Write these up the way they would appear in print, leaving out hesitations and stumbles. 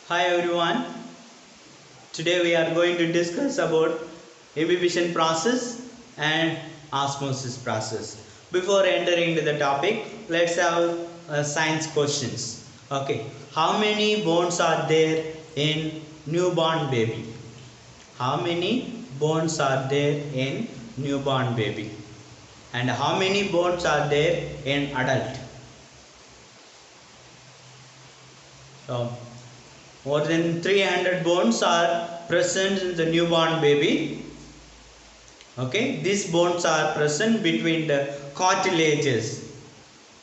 Hi everyone. Today we are going to discuss about imbibition process and osmosis process. Before entering into the topic, let's have science questions. Okay, how many bones are there in newborn baby? How many bones are there in newborn baby? And how many bones are there in adult? So, more than 300 bones are present in the newborn baby. Okay, these bones are present between the cartilages.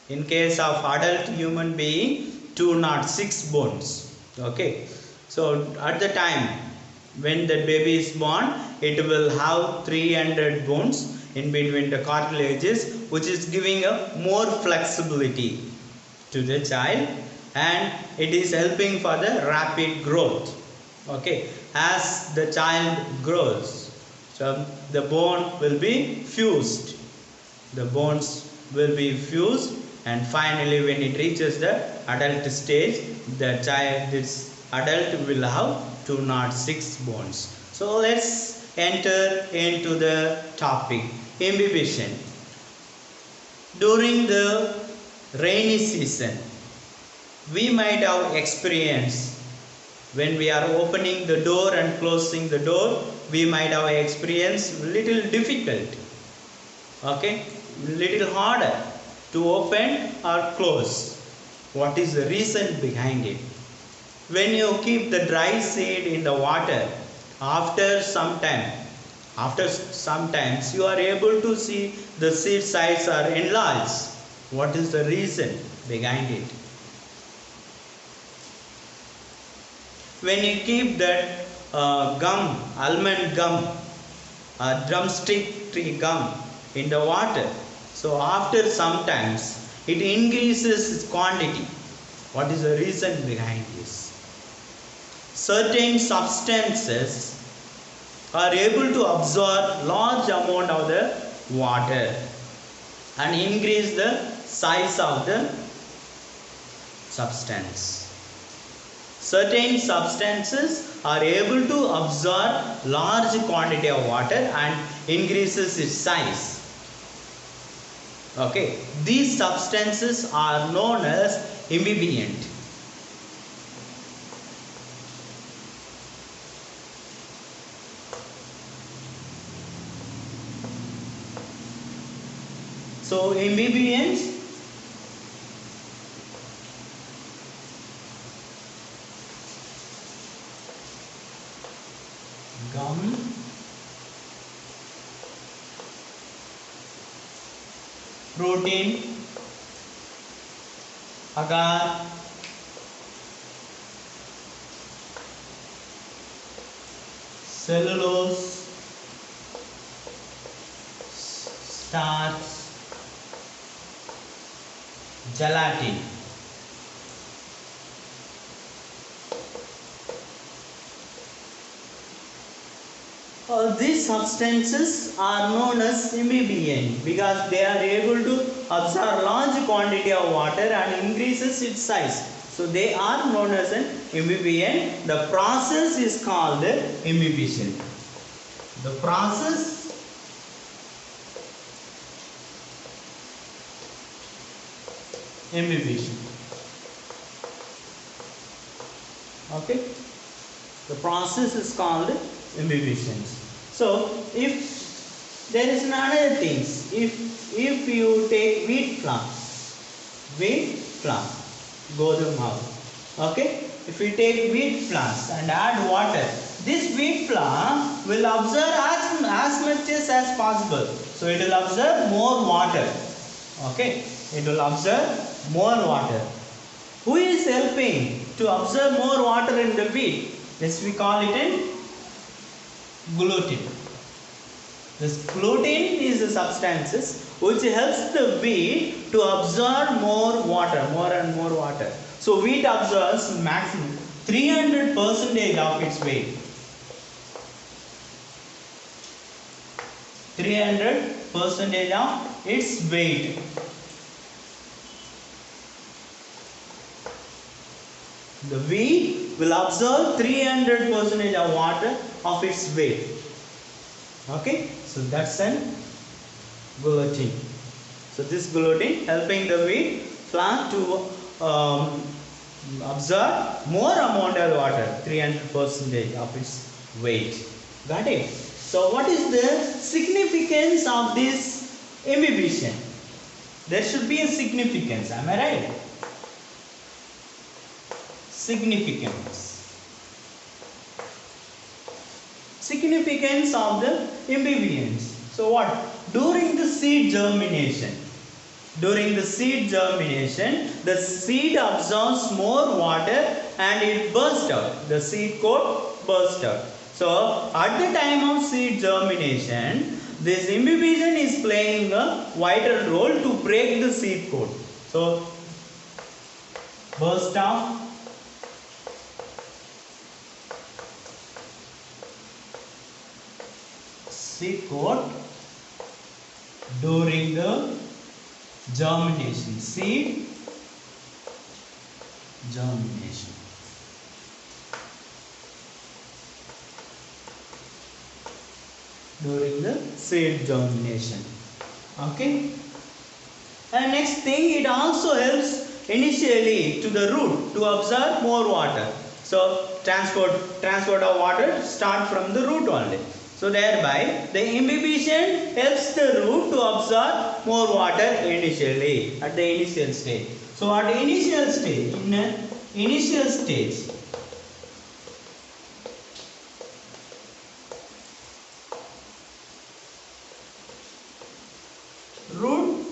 In case of adult human being, 206 bones. Okay, so at the time when the baby is born, it will have 300 bones in between the cartilages, which is giving a more flexibility to the child, and it is helping for the rapid growth. Okay, as the child grows, so the bone will be fused, the bones will be fused, and finally when it reaches the adult stage, the child, this adult will have 206 bones. So let's enter into the topic, imbibition. During the rainy season, we might have experienced, when we are opening the door and closing the door, we might have experienced little difficult, okay, little harder to open or close. What is the reason behind it? When you keep the dry seed in the water, after some times you are able to see the seed size are enlarged. What is the reason behind it? When you keep that almond gum, drumstick tree gum in the water, so after some times it increases its quantity. What is the reason behind this? Certain substances are able to absorb large amount of the water and increase the size of the substance. Certain substances are able to absorb large quantity of water and increases its size. Okay, these substances are known as imbibient. So imbibients gum, protein, agar, cellulose, starch, gelatin. All these substances are known as imbibient because they are able to absorb large quantity of water and increases its size. So they are known as an imbibient. The process is called imbibition. The process imbibition. Okay. The process is called imbibition. So if there is another things, if you take wheat flour, godum flour, okay, if you take wheat flour and add water, this wheat flour will absorb as much as possible. So it will absorb more water. Okay, it will absorb more water. Who is helping to absorb more water in the wheat? This we call it in gluten. This gluten is the substances which helps the wheat to absorb more water, more and more water. So wheat absorbs maximum 300% of its weight. 300% of its weight. The weed will absorb 300% of water of its weight. Okay, so that's an guillotine. So this guillotine helping the wheat plant to absorb more amount of water, 300% of its weight. Got it? So what is the significance of this imbibition? There should be a significance. Am I right? Significance. Significance of the imbibitions. So what? During the seed germination, the seed absorbs more water and it bursts out. The seed coat bursts out. So at the time of seed germination, this imbibition is playing a vital role to break the seed coat. So burst out. Seed coat during the germination. Seed germination. During the seed germination. Okay. And next thing, it also helps initially to the root to absorb more water. So transport of water start from the root only. So thereby the imbibition helps the root to absorb more water initially at the initial stage. So at initial stage, root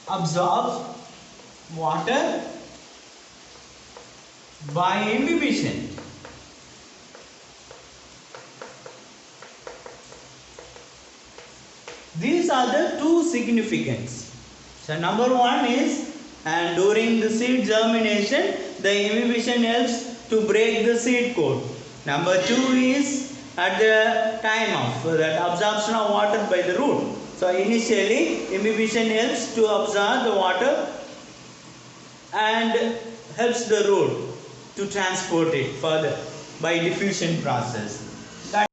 absorbs water by imbibition. These are the two significance. So number one is, and during the seed germination, the imbibition helps to break the seed coat. Number two is at the time of that absorption of water by the root. So initially, imbibition helps to absorb the water and helps the root to transport it further by diffusion process.